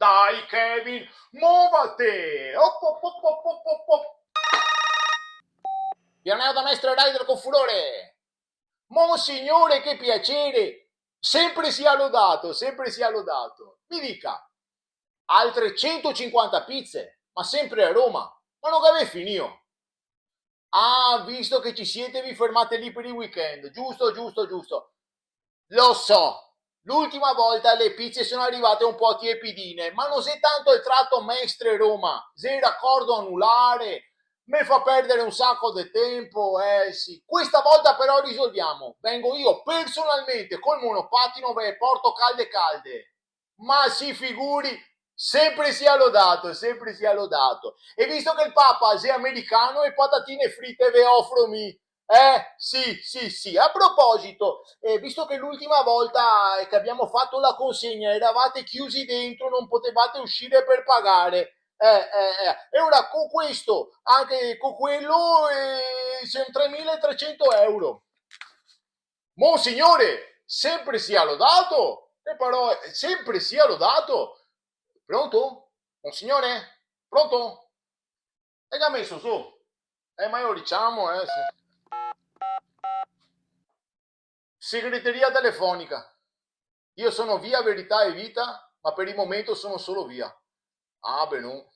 Dai, Kevin, muovate! Op, op, op, op, op, op, op. Pianeo da maestro Rider con furore. Monsignore, che piacere! Sempre sia lodato, sempre sia lodato. Mi dica, altre 150 pizze, ma sempre a Roma. Ma non avete finito? Ah, visto che ci siete, vi fermate lì per il weekend. Giusto, giusto, giusto. Lo so, l'ultima volta le pizze sono arrivate un po' tiepidine, ma non sei tanto il tratto Mestre Roma, sei il raccordo anulare, mi fa perdere un sacco di tempo, sì. Questa volta però risolviamo, vengo io personalmente col monopattino e porto calde calde. Ma si figuri, sempre sia lodato, sempre sia lodato. E visto che il Papa è americano e patatine fritte ve offro mi. Sì, sì, sì. A proposito, visto che l'ultima volta che abbiamo fatto la consegna eravate chiusi dentro, non potevate uscire per pagare. E ora con questo, anche con quello, sono 3.300 euro. Monsignore, sempre sia lodato. Le parole, sempre sia lodato. Pronto? Monsignore? Pronto? E che ha messo su? Ma io diciamo, segreteria telefonica. Io sono via verità e vita, ma per il momento sono solo via. Ah, beh, no.